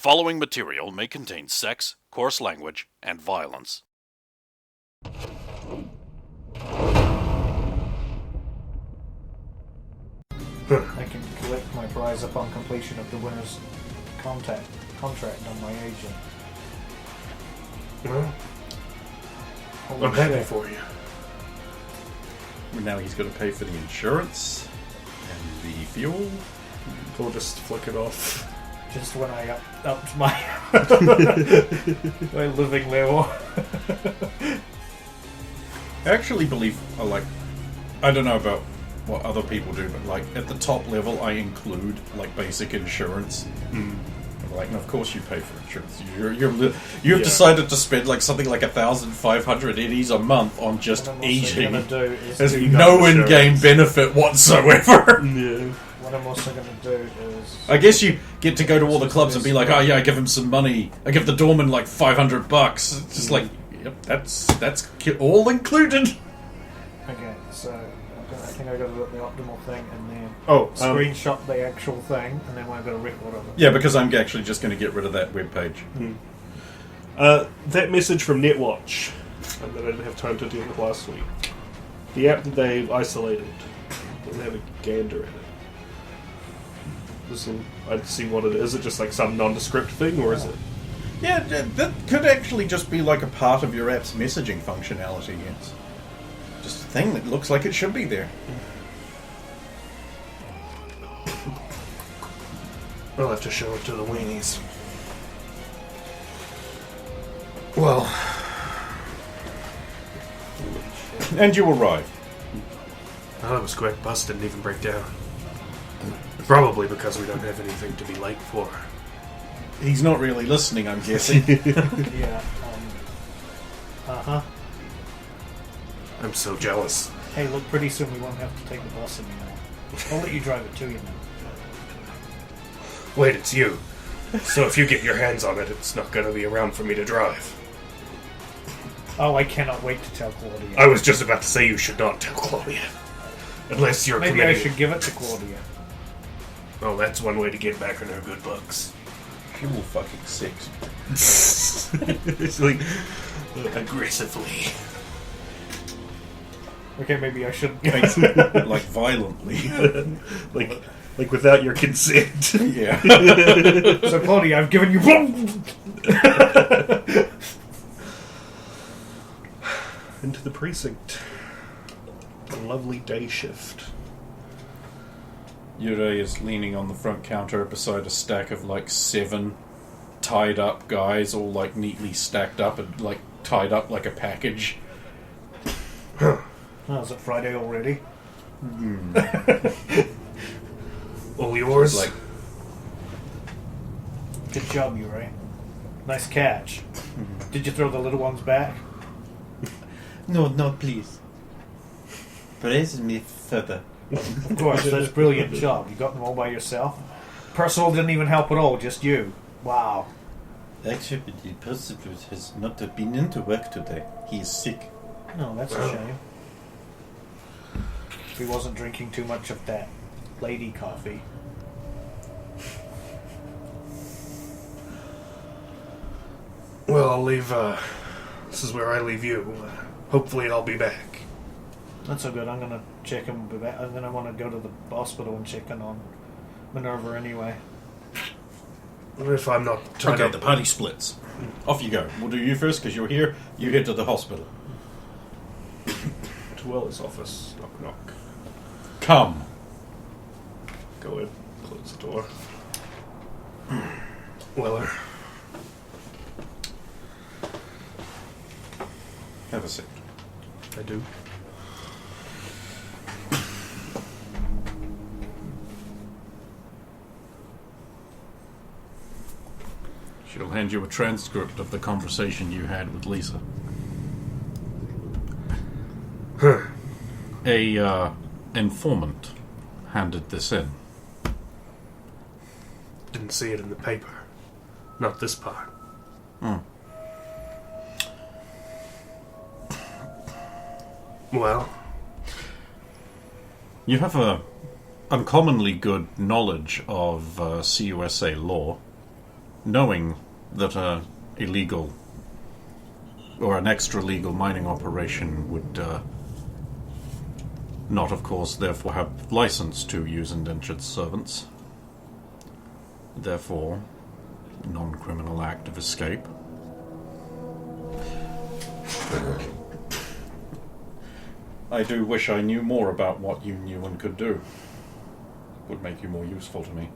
following material may contain sex, coarse language, and violence. I can collect my prize upon completion of the winner's contract on my agent. Well, Holy I'm happy shit. for you. Now he's got to pay for the insurance and the fuel. We'll just flick it off. Just when I upped my my living level. I actually believe, I don't know about what other people do, but at the top level I include basic insurance. And of course you pay for insurance. You've decided to spend something like 1,500 eddies a month on just eating. There's no in-game benefit whatsoever. Yeah. What I'm also going to do is... I guess you get to go to all the clubs and be like, oh yeah, I give him some money. I give the doorman $500. It's just yep, that's all included. Okay, so I think I got to look the optimal thing and then screenshot the actual thing, and then I've got a record of it. Yeah, because I'm actually just going to get rid of that webpage. That message from Netwatch that I didn't have time to deal with last week. The app that they've isolated doesn't have a gander in it. I'd see what it is. Is it just some nondescript thing, or is it? Yeah, that could actually just be a part of your app's messaging functionality. Yes, just a thing that looks like it should be there. I'll have to show it to the weenies. Well, And you arrive. that was quick. Bus didn't even break down. Probably because we don't have anything to be late for. He's not really listening, I'm guessing. Yeah. I'm so jealous. Hey, look, pretty soon we won't have to take the bus anymore. I'll let you drive it too, you know. Wait, it's you. So if you get your hands on it, it's not going to be around for me to drive. Oh, I cannot wait to tell Claudia. I was just about to say you should not tell Claudia. Unless you're Maybe I committing... should give it to Claudia. Oh, that's one way to get back on her good books. You will fucking sex. It's aggressively. Okay, maybe I should... Violently. like without your consent. Yeah. So, Claudia, I've given you... Into the precinct. A lovely day shift. Yurei is leaning on the front counter beside a stack of 7 tied up guys, all neatly stacked up and tied up like a package. Oh, is it Friday already? All yours? Good job, Uri. Nice catch. Did you throw the little ones back? No, please. Praise me further. Of course, that's a brilliant job. You got them all by yourself? Percival didn't even help at all, just you. Wow. Actually, Percival has not been into work today. He is sick. No, that's a shame. If he wasn't drinking too much of that lady coffee. Well, I'll leave, this is where I leave you. Hopefully I'll be back. That's so good. I'm going to check him, and then I want to go to the hospital and check in on Minerva anyway. If I'm not tied Okay, up... the party splits. Off you go. We'll do you first because you're here. You head to the hospital. To Weller's office. Knock, knock. Come. Go in. Close the door. Weller. Have a seat. I do. She'll hand you a transcript of the conversation you had with Lisa. A informant handed this in. Didn't see it in the paper. Not this part. Well? You have a uncommonly good knowledge of CUSA law. knowing that a illegal or an extra-legal mining operation would not, of course, therefore have license to use indentured servants. Therefore, non-criminal act of escape. I do wish I knew more about what you knew and could do. Would make you more useful to me.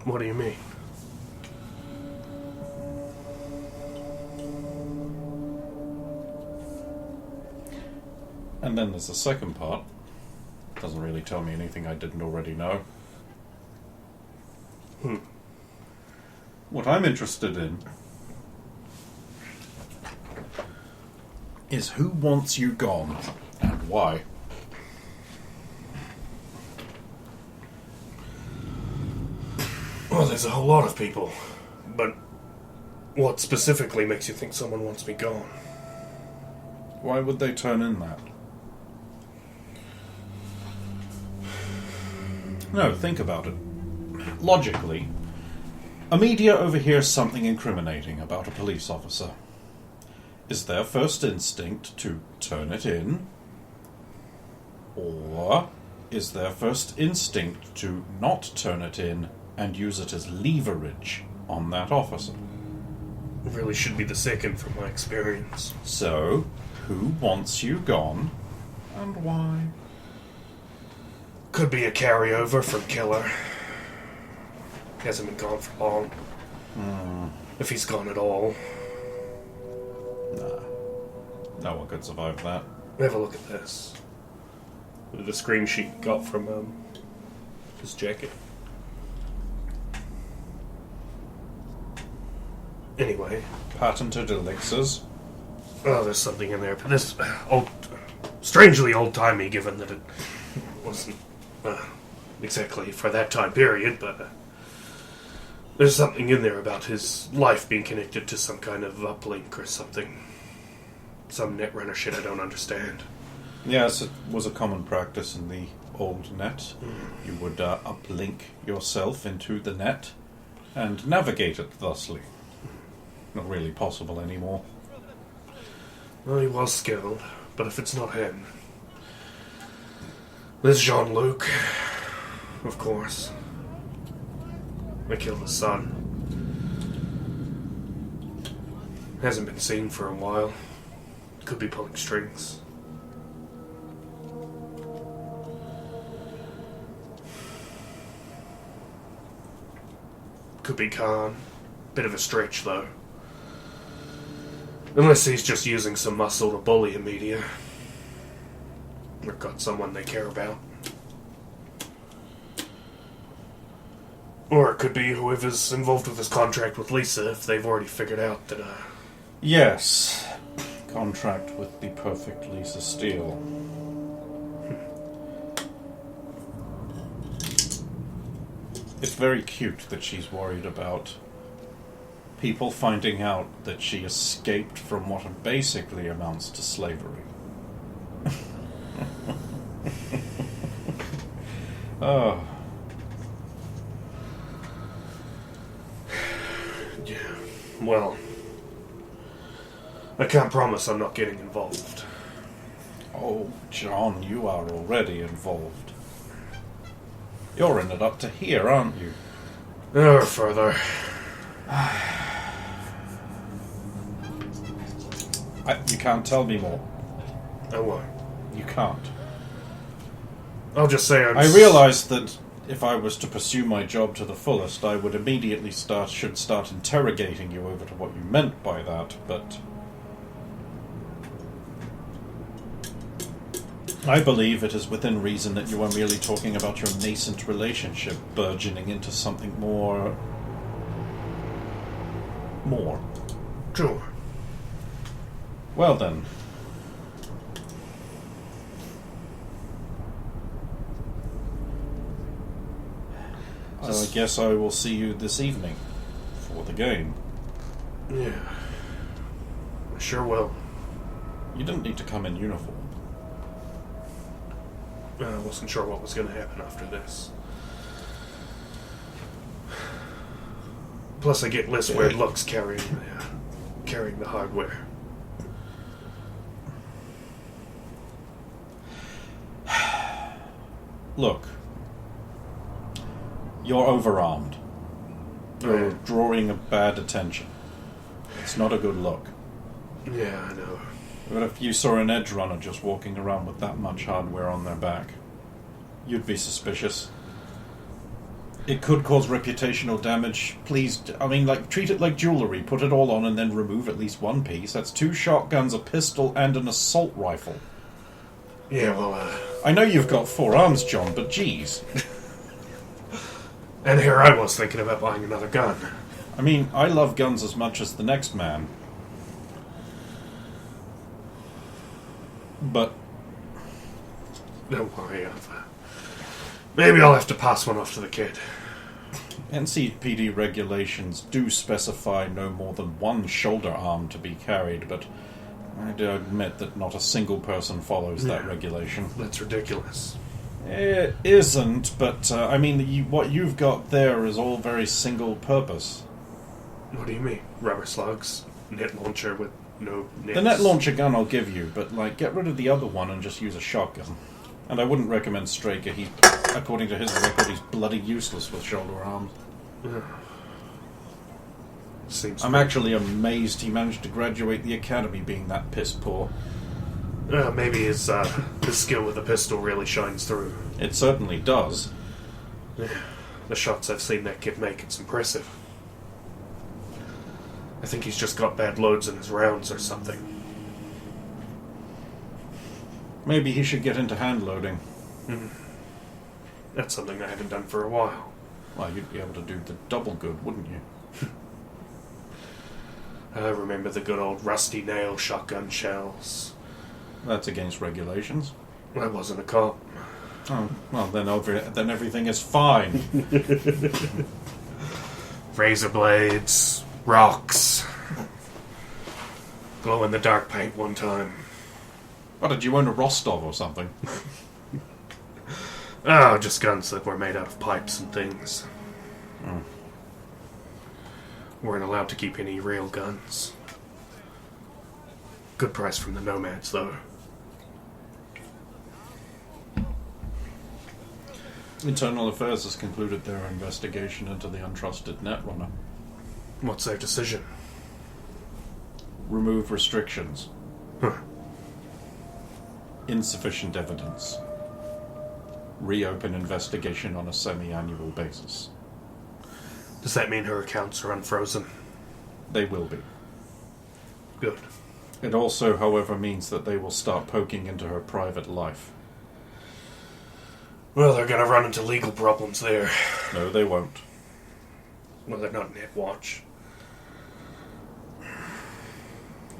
What do you mean? And then there's the second part. Doesn't really tell me anything I didn't already know. What I'm interested in is who wants you gone and why. Well, there's a whole lot of people. But what specifically makes you think someone wants me gone? Why would they turn in that? No, think about it. Logically, a media overhears something incriminating about a police officer. Is their first instinct to turn it in? Or is their first instinct to not turn it in and use it as leverage on that officer? It really should be the second from my experience. So, who wants you gone and why? Could be a carryover from Killer. Hasn't been gone for long. If he's gone at all. Nah. No one could survive that. Have a look at this. The screen sheet got from his jacket. Anyway. Patented elixirs. Oh, there's something in there. But this strangely old-timey, given that it wasn't exactly for that time period, but there's something in there about his life being connected to some kind of uplink or something. Some netrunner shit I don't understand. Yes, it was a common practice in the old net. You would uplink yourself into the net and navigate it thusly. Not really possible anymore. Well, he was skilled, but if it's not him... This Jean-Luc, of course. I killed his son. Hasn't been seen for a while. Could be pulling strings. Could be Khan. Bit of a stretch, though. Unless he's just using some muscle to bully a media. Or got someone they care about. Or it could be whoever's involved with his contract with Lisa, if they've already figured out that, Yes. Contract with the perfect Lisa Steele. It's very cute that she's worried about people finding out that she escaped from what basically amounts to slavery. Oh. Yeah, well... I can't promise I'm not getting involved. Oh, John, you are already involved. You're in it up to here, aren't you? Or further. You can't tell me more. I won't. You can't. I'll just say I realised that if I was to pursue my job to the fullest, I would immediately should start interrogating you over to what you meant by that, but... I believe it is within reason that you are merely talking about your nascent relationship burgeoning into something more... Sure. Well then. So I guess I will see you this evening for the game. Yeah. I sure will. You didn't need to come in uniform. I wasn't sure what was going to happen after this. Plus, I get less weird looks carrying the hardware. Look, you're overarmed. You're drawing a bad attention. It's not a good look. Yeah, I know. But if you saw an edge runner just walking around with that much hardware on their back, you'd be suspicious. It could cause reputational damage. Please, treat it like jewelry. Put it all on and then remove at least one piece. That's 2 shotguns, a pistol, and an assault rifle. Yeah, well, I know you've got 4 arms, John, but geez. And here I was thinking about buying another gun. I mean, I love guns as much as the next man. But don't worry, maybe I'll have to pass one off to the kid. NCPD regulations do specify no more than 1 shoulder arm to be carried, but I do admit that not a single person follows that regulation. That's ridiculous. It isn't, but what you've got there is all very single purpose. What do you mean? Rubber slugs? Net launcher with no nets? The net launcher gun I'll give you, but get rid of the other one and just use a shotgun. And I wouldn't recommend Straker. According to his record, he's bloody useless with shoulder arms. I'm actually amazed he managed to graduate the academy being that piss poor. Maybe his skill with the pistol really shines through. It certainly does. The shots I've seen that kid make, it's impressive. I think he's just got bad loads in his rounds or something. Maybe he should get into hand loading. That's something I haven't done for a while. Well, you'd be able to do the double good, wouldn't you? I remember the good old rusty nail shotgun shells. That's against regulations. I wasn't a cop. Oh, well, then everything is fine. Razor blades, rocks, glow-in-the-dark paint one time. What, did you own a Rostov or something? Oh, just guns that were made out of pipes and things. Weren't allowed to keep any real guns. Good price from the nomads, though. Internal Affairs has concluded their investigation into the untrusted netrunner. What's their decision? Remove restrictions. Huh. Insufficient evidence. Reopen investigation on a semi-annual basis. Does that mean her accounts are unfrozen? They will be. Good. It also, however, means that they will start poking into her private life. Well, they're gonna run into legal problems there. No, they won't. Well, they're not NetWatch.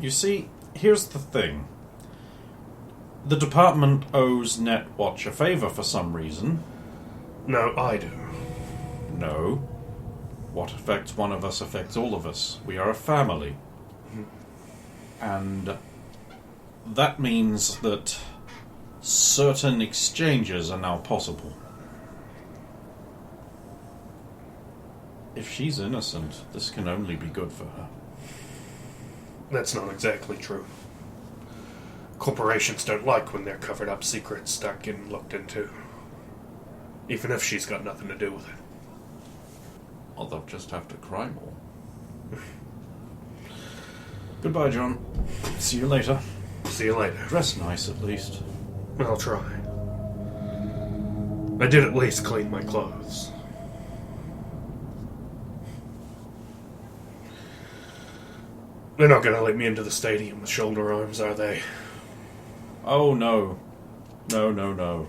You see, here's the thing. The department owes NetWatch a favor for some reason. No, I do. No. What affects one of us affects all of us. We are a family. And that means that certain exchanges are now possible. If she's innocent, this can only be good for her. That's not exactly true. Corporations don't like when their covered-up secrets start getting looked into. Even if she's got nothing to do with it. Well, they'll just have to cry more. Goodbye, John. See you later. See you later. Dress nice, at least. I'll try. I did at least clean my clothes. They're not going to let me into the stadium with shoulder arms, are they? Oh, no. No, no, no.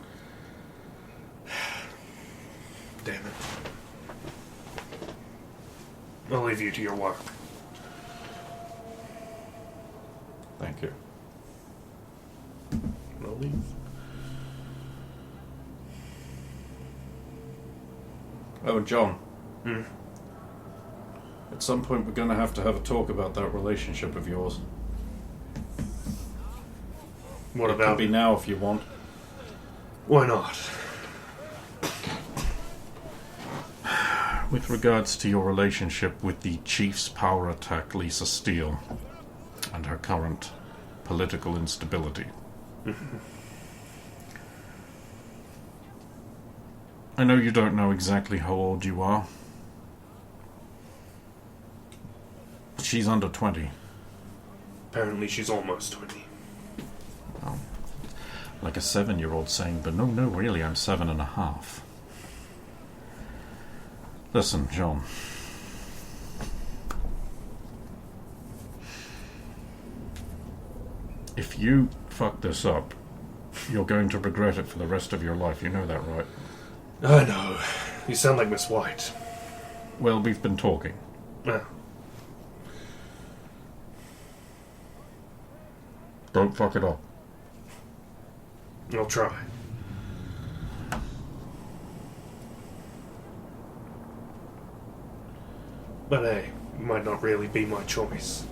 Damn it. I'll leave you to your work. Thank you. I'll leave. Oh, John. At some point we're going to have a talk about that relationship of yours. What It about could be now if you want. Why not? with regards to your relationship with the Chief's power attack, Lisa Steele, and her current political instability. I know you don't know exactly how old you are. She's under 20. Apparently she's almost 20. Oh, like a 7-year-old saying, but no, really, I'm 7.5. Listen, John. If you fuck this up, you're going to regret it for the rest of your life. You know that, right? I know. You sound like Miss White. Well, we've been talking. Ah. Don't fuck it up. I'll try. But hey, it might not really be my choice.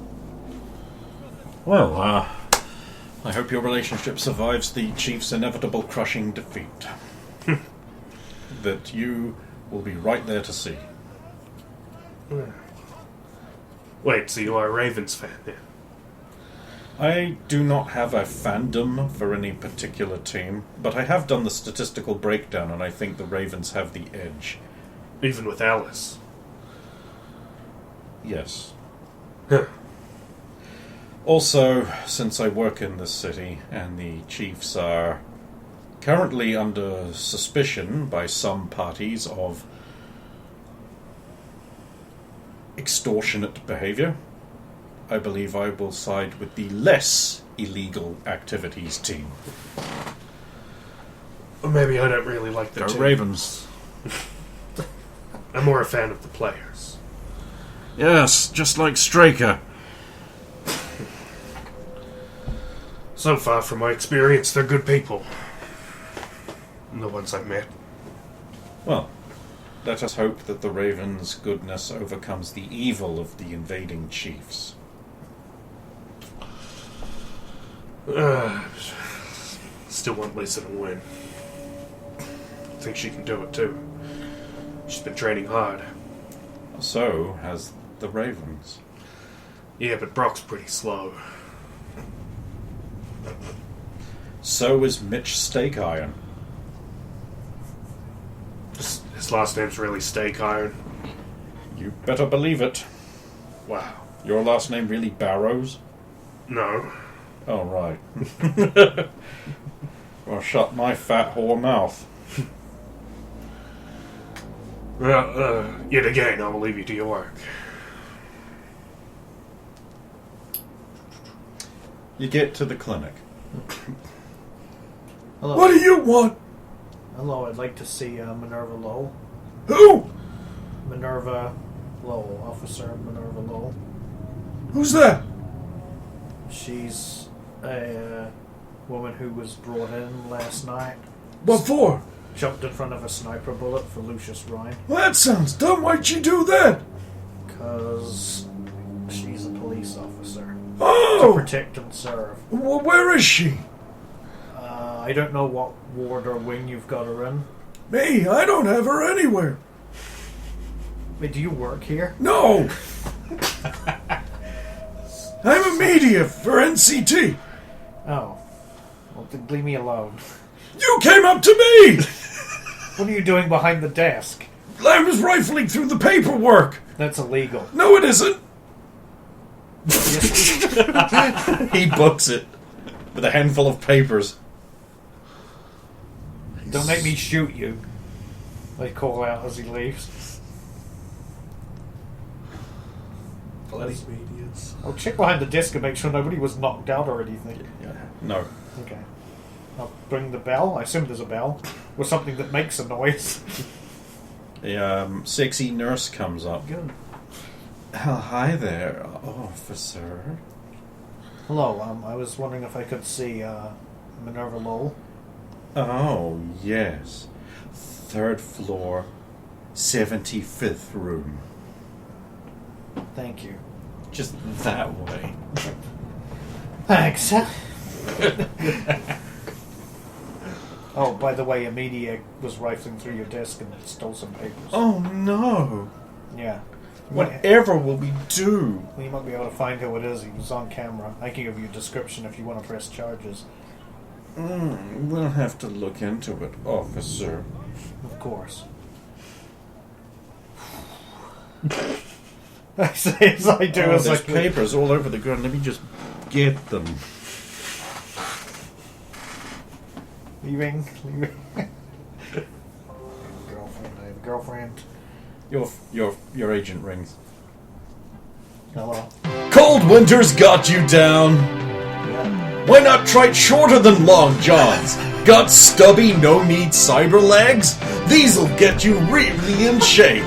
Well, I hope your relationship survives the Chief's inevitable crushing defeat. That you will be right there to see. Wait, so you are a Ravens fan then? I do not have a fandom for any particular team, but I have done the statistical breakdown, and I think the Ravens have the edge. Even with Alice? Yes. Huh. Also, since I work in this city, and the Chiefs are currently under suspicion by some parties of extortionate behavior, I believe I will side with the less illegal activities team. Or maybe I don't really like the go team. Ravens. I'm more a fan of the players. Yes, just like Straker. So far, from my experience, they're good people. The ones I've met. Well, let us hope that the Ravens' goodness overcomes the evil of the invading Chiefs. Still want Lisa to win. Think she can do it too. She's been training hard. So has the Ravens. Yeah, but Brock's pretty slow. So is Mitch Steak Iron. His last name's really Steak Iron. You better believe it. Wow. Your last name really Barrows? No. Oh, right. Well, shut my fat whore mouth. Well, yet again, I will leave you to your work. You get to the clinic. Hello. What do you want? Hello, I'd like to see Minerva Lowell. Who? Minerva Lowell, Officer Minerva Lowell. Who's that? She's a woman who was brought in last night. What for? Jumped in front of a sniper bullet for Lucius Ryan. Well, that sounds dumb. Why'd she do that? Because she's a police officer. To Oh! protect and serve. Well, where is she? I don't know what ward or wing you've got her in. Me? I don't have her anywhere. Wait, do you work here? No! I'm a media for NCT. Oh. Well, then leave me alone. You came up to me! What are you doing behind the desk? I was rifling through the paperwork. That's illegal. No, it isn't. Yes, He books it with a handful of papers. don't make me shoot you. They call out as he leaves. Bloody medias. I'll check behind the desk and make sure nobody was knocked out or anything. No. Okay. I'll bring the bell. I assume there's a bell. Or something that makes a noise. A sexy nurse comes up. Good. Hi there, officer. Hello, I was wondering if I could see Minerva Lowell. Oh, yes. 3rd floor, 75th room. Thank you. Just that way. Thanks. Oh, by the way, a maniac was rifling through your desk and stole some papers. Oh no! Yeah. Whatever will we do? Well, you might be able to find who it is. He was on camera. I can give you a description if you want to press charges. We'll have to look into it, officer. Of course. I say as I do as there's I papers all over the ground. Let me just get them. Leaving. Girlfriend. I have a girlfriend. Your agent rings. Hello. Cold winter's got you down. Yeah. Why not try shorter than long johns? Got stubby, no-need cyber legs? These'll get you really in shape.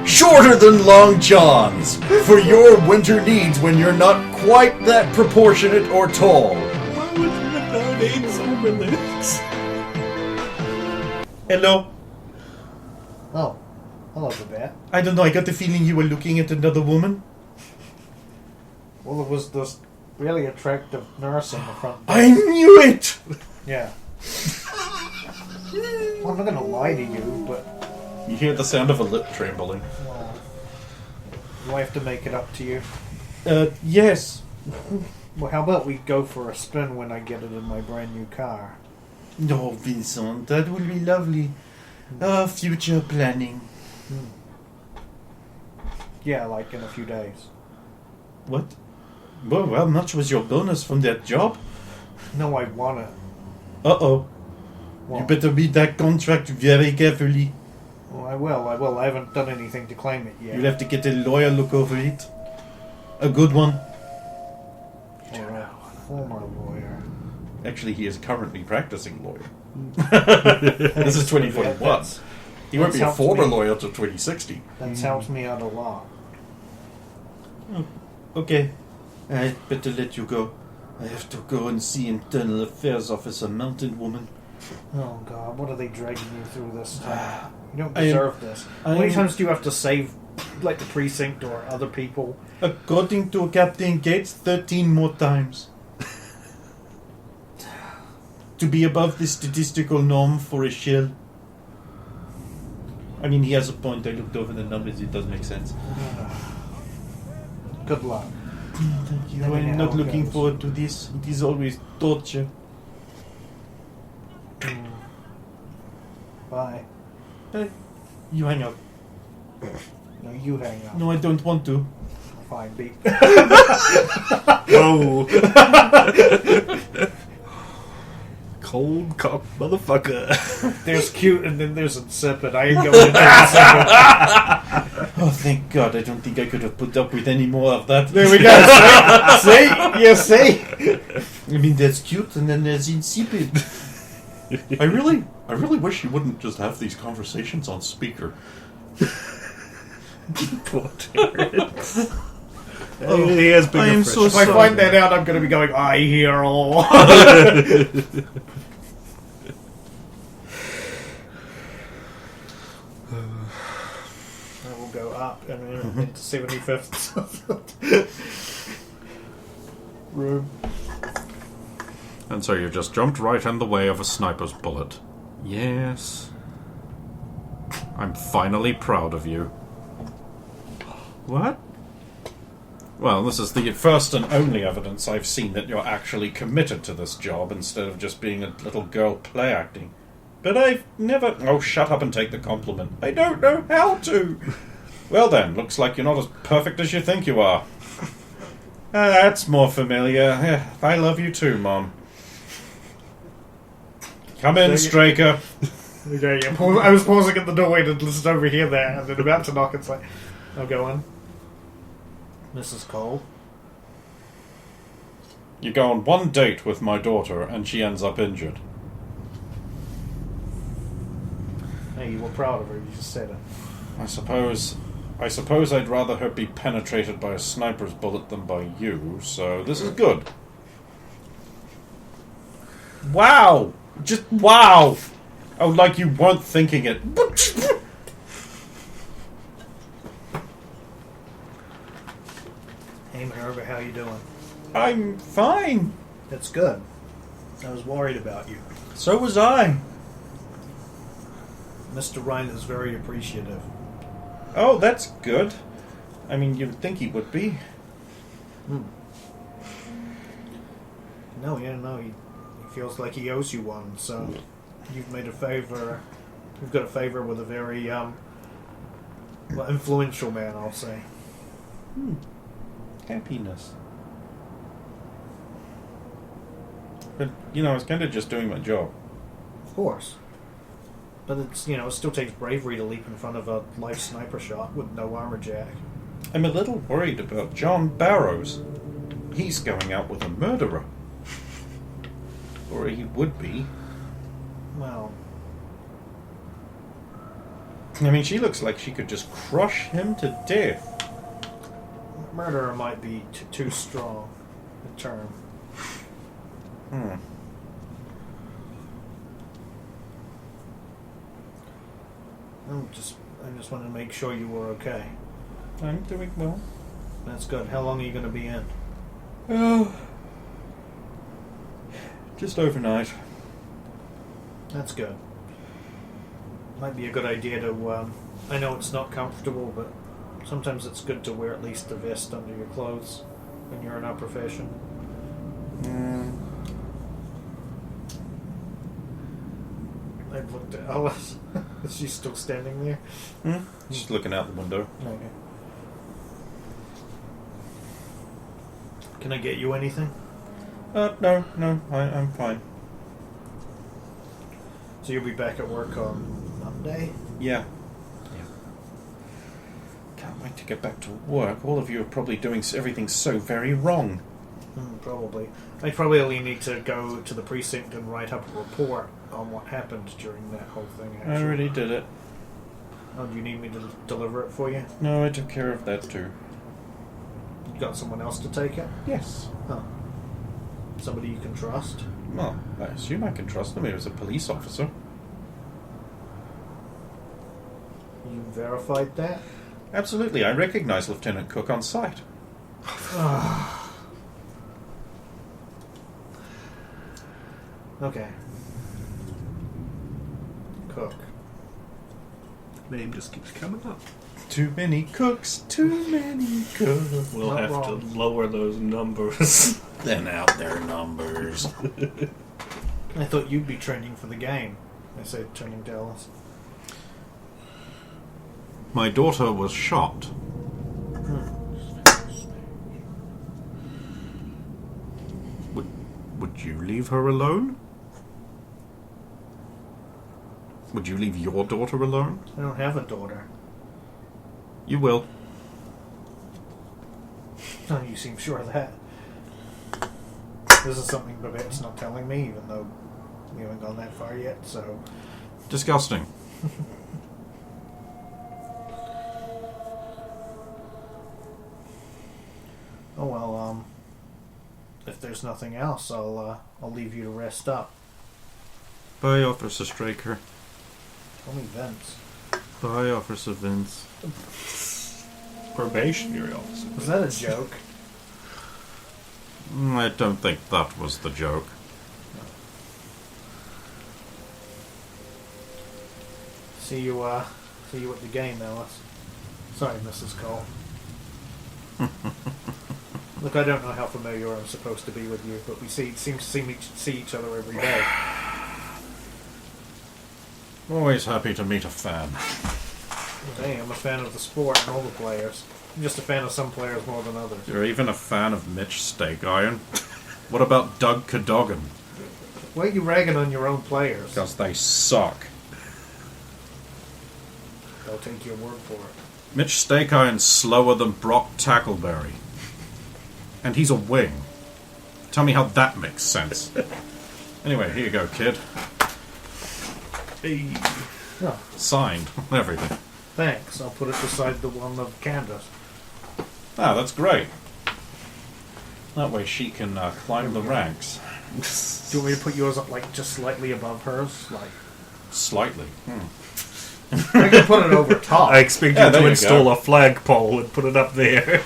Shorter than long johns. For your winter needs when you're not quite that proportionate or tall. Why would you have 8 cyber legs? Hello. Oh. Hello, Babette. I don't know, I got the feeling you were looking at another woman. Well, it was this really attractive nurse in the front. I knew it! Yeah. Well, I'm not going to lie to you, but You hear the sound of a lip trembling. do I have to make it up to you? Yes. Well, how about we go for a spin when I get it in my brand new car? No, Vincent, that will be lovely. Future planning. Yeah, like in a few days. What? Well, how much was your bonus from that job? No, I want it. Uh-oh. Well, You better read that contract very carefully. well, I will. I haven't done anything to claim it yet. You'll have to get a lawyer look over it. A good one. Or a former lawyer. Actually, he is currently practicing lawyer. This is 2041. He won't be a helps former me. lawyer till 2060. That helps me out a lot. Okay. I better let you go. I have to go and see Internal Affairs Officer Mountain Woman. Oh God, what are they dragging you through this time? You don't I am- deserve this. How I many am- times do you have to save, like the precinct or other people? According to Captain Gates, 13 more times. To be above the statistical norm for a shell. I mean, he has a point. I looked over the numbers. It does make sense. Good luck. Thank you. Let me know I'm how not it looking goes. forward to this. It is always torture. Bye. You hang up. No, you hang up. No, I don't want to. Fine, beat. Whoa. Cold cock motherfucker. There's cute and then there's insipid. I ain't going into insipid. Oh, thank God. I don't think I could have put up with any more of that. There we go. See? You see? I mean, that's cute, and then there's insipid. I really wish you wouldn't just have these conversations on speaker. Poor Terrence. He has bigger I am fish. so If I sorry. find that out, I'm going to be going, I hear all. I will go up and then into 75th room. And so you just jumped right in the way of a sniper's bullet. Yes. I'm finally proud of you. What? Well, this is the first and only evidence I've seen that you're actually committed to this job instead of just being a little girl play acting. But I've never... Oh, shut up and take the compliment. I don't know how to. Well then, looks like you're not as perfect as you think you are. That's more familiar. Yeah, I love you too, Mom. Come in, Straker. Okay, yeah, I was pausing at the doorway to listen over here there, and then about to knock, it's like, I'll go in. Mrs. Cole. You go on one date with my daughter, and she ends up injured. Hey, you were proud of her, you just said it. I suppose I'd rather her be penetrated by a sniper's bullet than by you, so this is good. Wow! Just wow! Oh, like you weren't thinking it. Hey, Minerva, how you doing? I'm fine. That's good. I was worried about you. So was I. Mr. Ryan is very appreciative. Oh, that's good. I mean, you'd think he would be. No, he feels like he owes you one, so you've made a favor. You've got a favor with a very influential man, I'll say. Happiness. But, I was kind of just doing my job. Of course. But it's, it still takes bravery to leap in front of a live sniper shot with no armor jack. I'm a little worried about John Barrows. He's going out with a murderer. Or he would be. Well, I mean, she looks like she could just crush him to death. murderer might be too strong a term. I just wanted to make sure you were okay. I'm doing well. That's good. How long are you going to be in? Oh, just overnight. That's good. Might be a good idea to, I know it's not comfortable, but sometimes it's good to wear at least a vest under your clothes when you're in our profession. I've looked at Alice. Is she still standing there? She's looking out the window. Okay. Can I get you anything? No, I'm fine. So you'll be back at work on Monday? Yeah. Can't wait to get back to work. All of you are probably doing everything so very wrong. Probably. I probably only need to go to the precinct and write up a report on what happened during that whole thing, actually. I already did it. Oh, do you need me to deliver it for you? No, I took care of that too. You got someone else to take it? Yes. Oh. Somebody you can trust? Well, I assume I can trust him. He was a police officer. You verified that? Absolutely. I recognize Lieutenant Cook on sight. Okay. Cook. Name just keeps coming up. Too many cooks, too many cooks. We'll Not have wrong. to lower those numbers. Then out their numbers. I thought you'd be training for the game. I said, turning to Alice. My daughter was shot. Would you leave her alone? Would you leave your daughter alone? I don't have a daughter. You will. Oh, you seem sure of that. This is something Babette's not telling me, even though we haven't gone that far yet, so... Disgusting. Oh, well, if there's nothing else, I'll leave you to rest up. Bye, Officer Straker. Call me Vince. Bye, Officer Vince. Probationary officer. Was that a joke? I don't think that was the joke. See you at the game, Alice. Sorry, Mrs. Cole. Look, I don't know how familiar I'm supposed to be with you, but we seem to see each other every day. Always happy to meet a fan. Hey, I'm a fan of the sport and all the players. I'm just a fan of some players more than others. You're even a fan of Mitch Steakiron? What about Doug Cadogan? Why are you ragging on your own players? Because they suck. I'll take your word for it. Mitch Steakiron's slower than Brock Tackleberry. And he's a wing. Tell me how that makes sense. Anyway, here you go, kid. Hey. Oh, Signed. Everything. thanks. I'll put it beside the one of Candace. Ah, that's great. That way she can climb the ranks. Do you want me to put yours up, like, just slightly above hers? Like, Slightly. I can put it over top. I expect Yeah, you there to you install go. a flagpole and put it up there.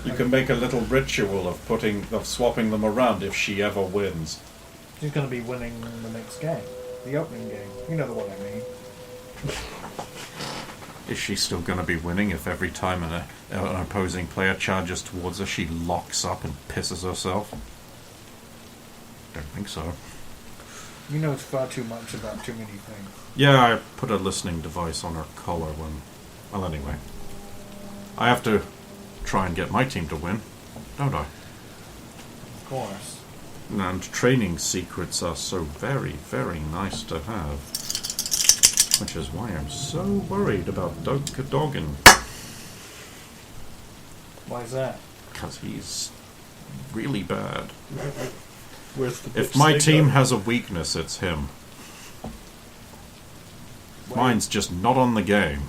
You can make a little ritual of swapping them around if she ever wins. She's going to be winning the next game. The opening game. You know the one I mean. Is she still going to be winning if every time an opposing player charges towards her, she locks up and pisses herself? Don't think so. You know far too much about too many things. Yeah, I put a listening device on her collar when... Well, anyway. I have to try and get my team to win, don't I? Of course. And training secrets are so very, very nice to have. Which is why I'm so worried about Doggin. Why is that? Because he's really bad. Where's the If my team has a weakness, it's him. Why, Mine's just not on the game.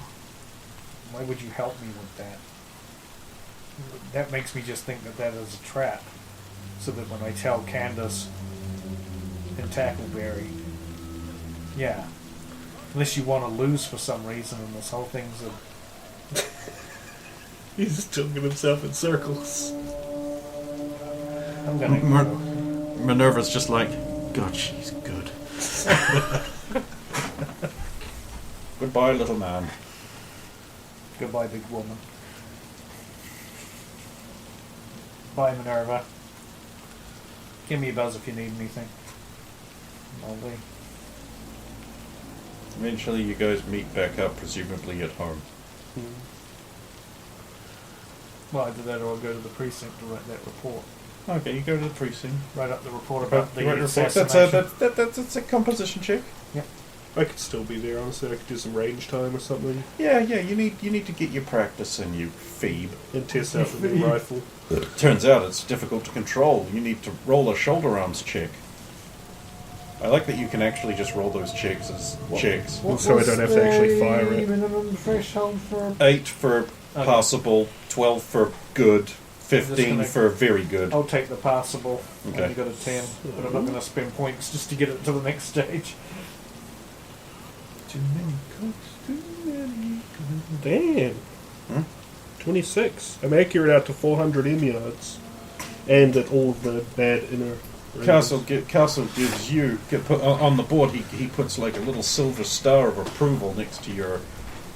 why would you help me with that? That makes me just think that is a trap. So that when I tell Candace and Tackleberry, yeah, unless you want to lose for some reason and this whole thing's a... He's just talking himself in circles. I'm gonna go. Minerva's just like, God, she's good. Goodbye, little man. Goodbye, big woman. Bye, Minerva. Give me a buzz if you need anything. I'll leave. Eventually, you guys meet back up, presumably at home. Well, either that or I'll go to the precinct to write that report. Okay, you go to the precinct. Write up the report about the You write a report. assassination. That's a composition check. I could still be there, honestly. I could do some range time or something Yeah, you need to get your practice in, you phoebe. and test out the new rifle. Turns out it's difficult to control. You need to roll a shoulder arms check. I like that you can actually just roll those checks as checks. So I don't have to actually fire it. Minimum threshold for... 8 for passable, 12 for good, 15 for very good. I'll take the passable. Okay. Only got a 10, but I'm not going to spend points just to get it to the next stage. Too many cooks, too many cooks. Damn. 26. I'm accurate out to 400 yards. And at all of the bad inner ranges. Castle gives you on the board. He puts like a little silver star of approval next to your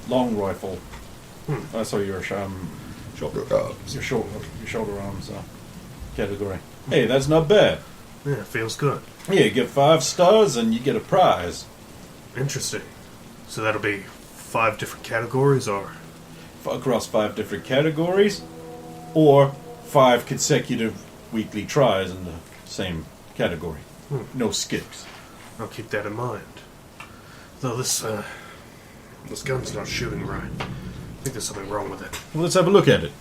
long rifle. Sorry, your shoulder arms category. Hey, that's not bad. Yeah, feels good. Yeah, you get 5 stars and you get a prize. Interesting. So that'll be 5 different categories, or Across 5 different categories, or 5 consecutive weekly tries in the same category. No skips. I'll keep that in mind. Though this gun's not shooting right. I think there's something wrong with it. Well, let's have a look at it.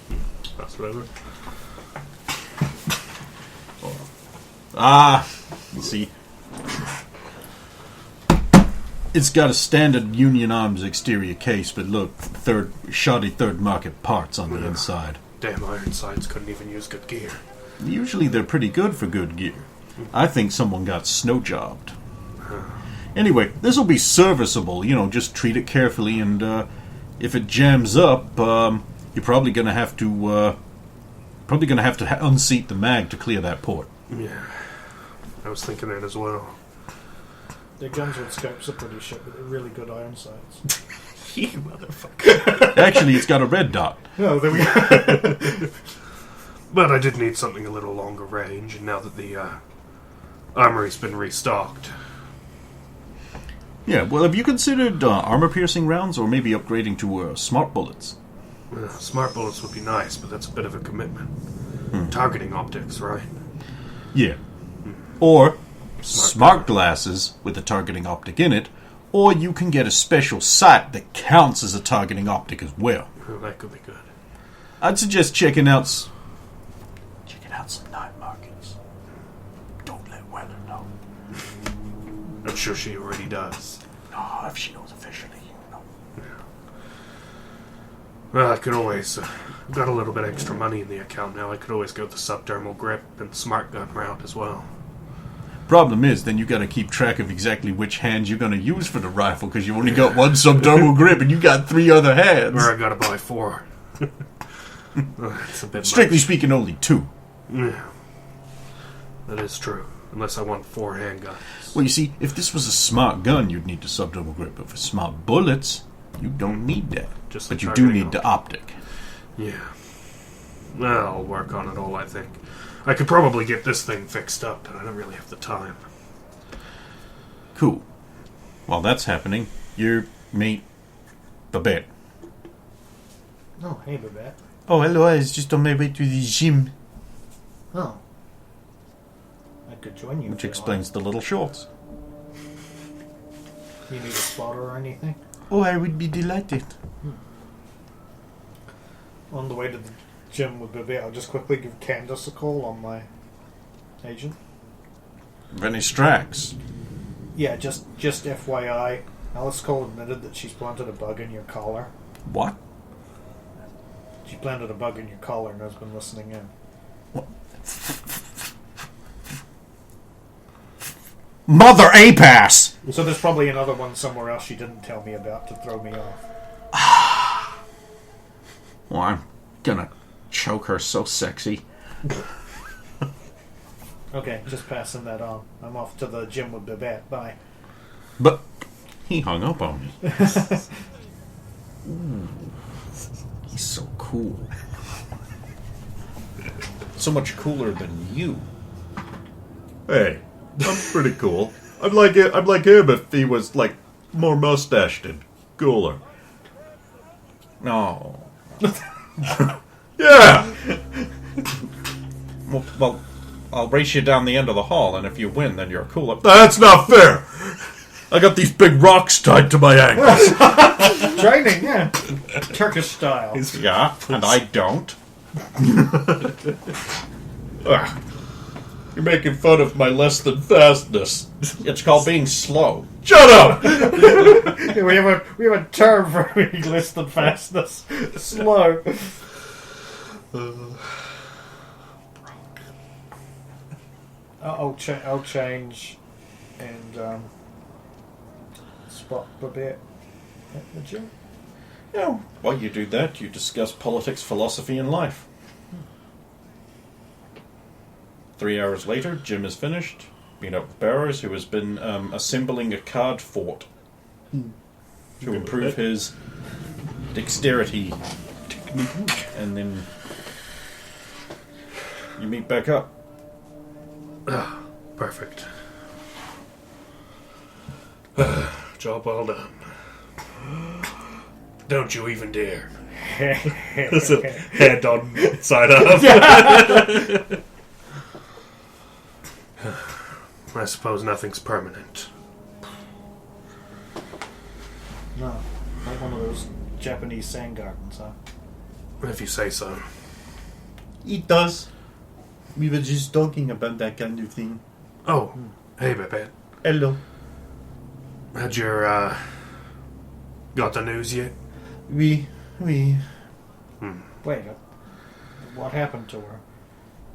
That's whatever. You see. It's got a standard Union Arms exterior case, but look, shoddy third market parts on the inside. Damn Ironsides couldn't even use good gear. Usually they're pretty good for good gear. I think someone got snow jobbed. Anyway, this will be serviceable. Just treat it carefully, and if it jams up, you're probably going to have to unseat the mag to clear that port. Yeah, I was thinking that as well. The guns with scopes are pretty shit, but they're really good iron sights. You motherfucker. Actually, it's got a red dot. Oh, there we go. But I did need something a little longer range, and now that the armory's been restocked. Yeah, well, have you considered armor-piercing rounds, or maybe upgrading to smart bullets? Smart bullets would be nice, but that's a bit of a commitment. Targeting optics, right? Yeah. Or smart glasses with a targeting optic in it, or you can get a special sight that counts as a targeting optic as well. Well, that could be good. I'd suggest checking out some night markings. Don't let Weather know. I'm sure she already does. No, if she knows officially, Well, I could always... got a little bit extra money in the account now. I could always go the subdermal grip and smart gun route as well. Problem is, then you got to keep track of exactly which hands you're going to use for the rifle, because you only got one subdermal grip and you got 3 other hands. Or I gotta buy 4. It's a bit Strictly much. speaking, only 2. Yeah. That is true. Unless I want 4 handguns. Well, you see, if this was a smart gun, you'd need the sub-double grip. But for smart bullets, you don't need that. Just but the you do targeting need the optic. Yeah. Well, I'll work on it all, I think. I could probably get this thing fixed up, but I don't really have the time. Cool. While that's happening, you meet Babette. Oh, hey, Babette. Oh, hello, I was just on my way to the gym. Oh. I could join you. Which if you explains the little shorts. like. You need a spotter or anything? Oh, I would be delighted. On the way to the gym with Babette, I'll just quickly give Candace a call on my agent. Rennie Strax. Yeah, just FYI, Alice Cole admitted that she's planted a bug in your collar. What? She planted a bug in your collar and has been listening in. Mother Apass! So there's probably another one somewhere else she didn't tell me about to throw me off. Well, I'm gonna choke her so sexy. Okay, just passing that on. I'm off to the gym with Babette. Bye. But he hung up on me. Ooh, he's so cool. So much cooler than you. Hey, I'm pretty cool. I'd like him if he was like more mustached and cooler. No. Yeah. Well, I'll race you down the end of the hall, and if you win, then you're cool. That's not fair. I got these big rocks tied to my ankles. Training, yeah. Turkish style. Yeah, and I don't. Ugh. You're making fun of my less than fastness. It's called being slow. Shut up! we have a term for being less than fastness. Slow. I'll change and spot Babette at the gym. Yeah, while you do that, you discuss politics, philosophy, and life. 3 hours later, Jim is finished. Meet up with Barrows, who has been assembling a card fort to improve his dexterity technique. And then you meet back up. Perfect. Job well done. Don't you even dare. There's a head on side up. I suppose nothing's permanent. No, like one of those Japanese sand gardens, huh? If you say so. It does. We were just talking about that kind of thing. Oh, hey, Babette. Hello. Had your, got the news yet? We. Wait, what happened to her?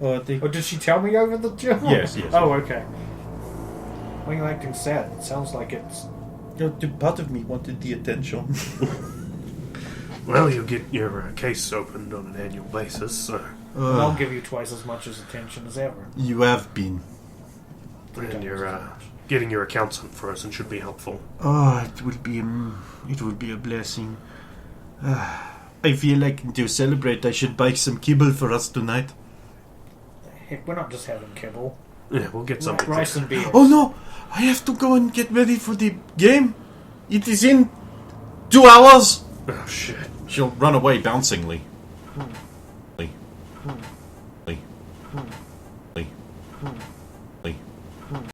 Oh, they. Oh, did she tell me over the gym? Yes. Oh, okay. Why are you acting sad? It sounds like it's... Part of me wanted the attention. Well, you get your case opened on an annual basis, so... And I'll give you twice as much as attention as ever. You have been. And you're, getting your accounts on for us and should be helpful. Oh, it will be a blessing. I feel like to celebrate, I should buy some kibble for us tonight. Heck, we're not just having kibble. Yeah, we'll get something. Rice and beer. Oh no! I have to go and get ready for the game. It is in 2 hours. Oh, shit. She'll run away bouncingly. Lee. Lee. Lee.